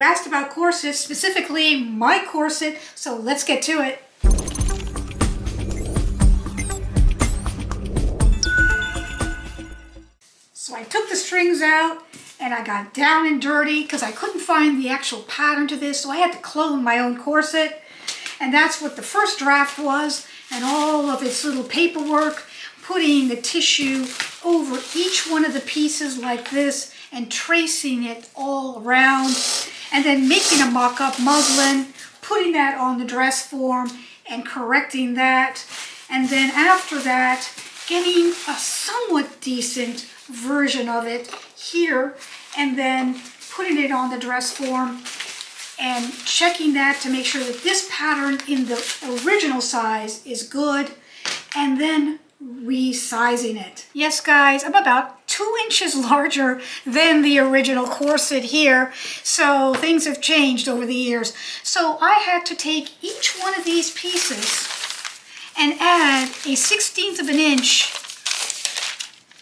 Asked about corsets, specifically my corset, so let's get to it. So I took the strings out and I got down and dirty because I couldn't find the actual pattern to this, so I had to clone my own corset. And that's what the first draft was, and all of its little paperwork, putting the tissue over each one of the pieces like this and tracing it all around, and then making a mock-up muslin, putting that on the dress form and correcting that, and then after that getting a somewhat decent version of it here, and then putting it on the dress form and checking that to make sure that this pattern in the original size is good, and then resizing it. Yes guys, I'm about 2 inches larger than the original corset here, so things have changed over the years. So I had to take each one of these pieces and add a 1/16 of an inch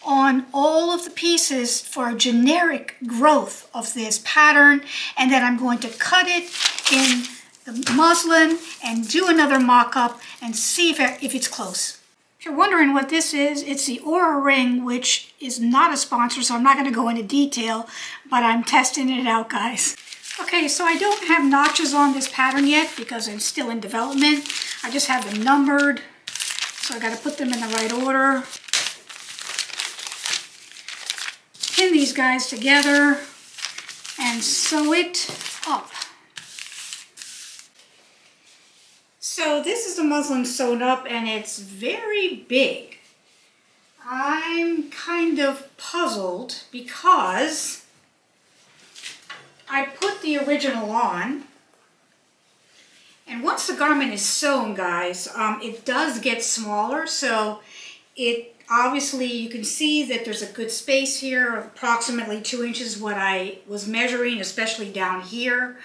on all of the pieces for a generic growth of this pattern, and then I'm going to cut it in the muslin and do another mock-up and see if it's close. If you're wondering what this is, it's the Aura ring, which is not a sponsor, so I'm not going to go into detail, but I'm testing it out, guys. Okay, so I don't have notches on this pattern yet because I'm still in development. I just have them numbered, so I got to put them in the right order. Pin these guys together and sew it up. So this is the muslin sewn up, and it's very big. I'm kind of puzzled because I put the original on, and once the garment is sewn, guys, it does get smaller, so it obviously, you can see that there's a good space here, approximately 2 inches what I was measuring, especially down here.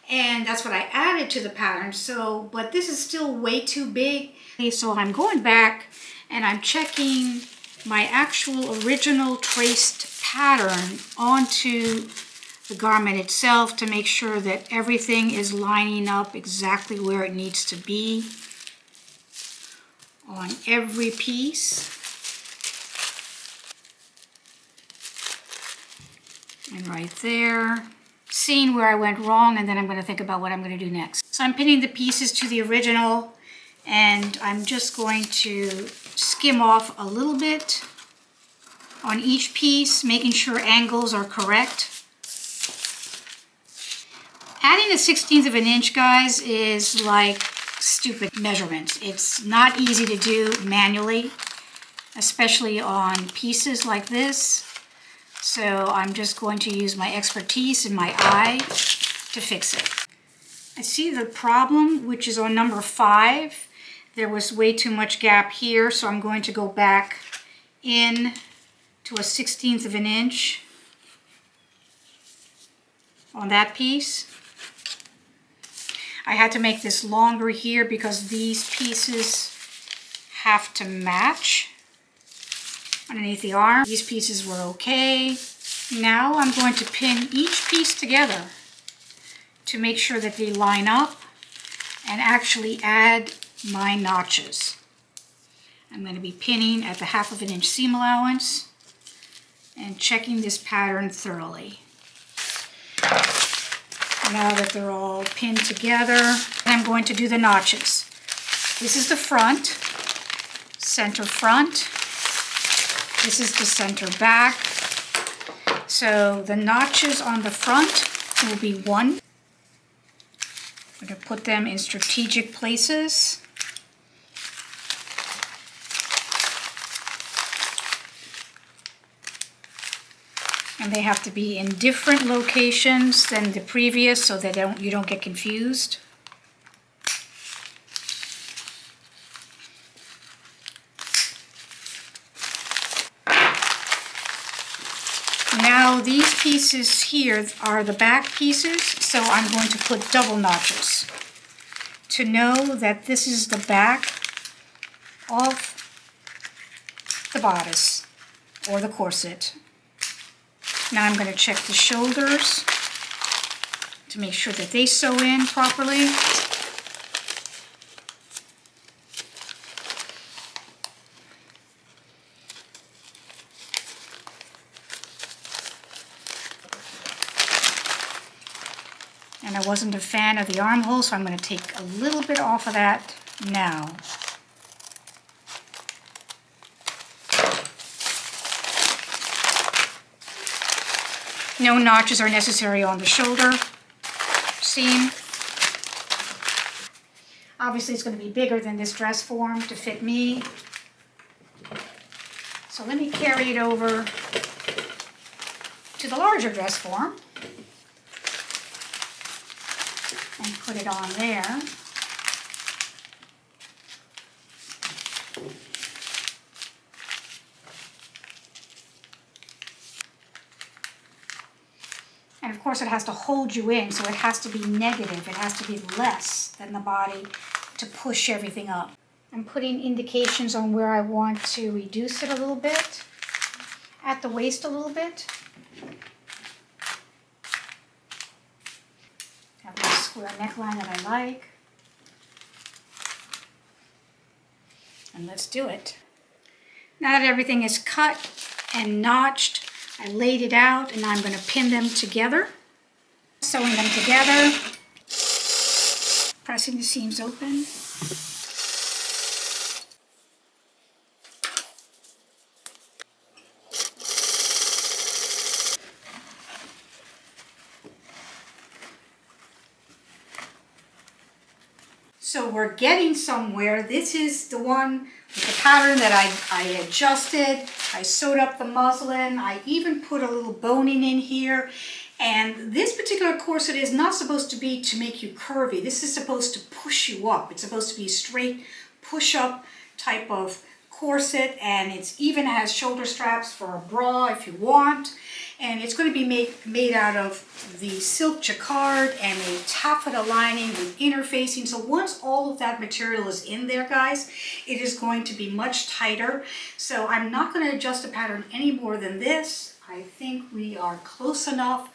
And that's what I added to the pattern. So, but this is still way too big. Okay, so I'm going back and I'm checking my actual original traced pattern onto the garment itself to make sure that everything is lining up exactly where it needs to be on every piece. And right there, seeing where I went wrong, and then I'm going to think about what I'm going to do next. So I'm pinning the pieces to the original, and I'm just going to skim off a little bit on each piece, making sure angles are correct. Adding a 1/16 of an inch, guys, is like stupid measurements. It's not easy to do manually, especially on pieces like this. So I'm just going to use my expertise and my eye to fix it. I see the problem, which is on number 5. There was way too much gap here, so I'm going to go back in to a 1/16 of an inch on that piece. I had to make this longer here because these pieces have to match underneath the arm. These pieces were okay. Now I'm going to pin each piece together to make sure that they line up and actually add my notches. I'm going to be pinning at the 1/2 of an inch seam allowance and checking this pattern thoroughly. Now that they're all pinned together, I'm going to do the notches. This is the front, center front. This is the center back. So the notches on the front will be 1. I'm going to put them in strategic places. And they have to be in different locations than the previous so that you don't get confused. Now these pieces here are the back pieces, so I'm going to put double notches to know that this is the back of the bodice or the corset. Now I'm going to check the shoulders to make sure that they sew in properly. And I wasn't a fan of the armhole, so I'm going to take a little bit off of that now. No notches are necessary on the shoulder seam. Obviously it's going to be bigger than this dress form to fit me. So let me carry it over to the larger dress form and put it on there. And of course it has to hold you in, so it has to be negative. It has to be less than the body to push everything up. I'm putting indications on where I want to reduce it a little bit, at the waist a little bit. Have a square neckline that I like. And let's do it. Now that everything is cut and notched, I laid it out and I'm going to pin them together. Sewing them together, pressing the seams open. So we're getting somewhere. This is the one with the pattern that I adjusted. I sewed up the muslin. I even put a little boning in here. And this particular corset is not supposed to be to make you curvy. This is supposed to push you up. It's supposed to be a straight push-up type of corset, and it even has shoulder straps for a bra if you want. And it's going to be made out of the silk jacquard and a taffeta lining with interfacing. So once all of that material is in there, guys, it is going to be much tighter. So I'm not going to adjust the pattern any more than this. I think we are close enough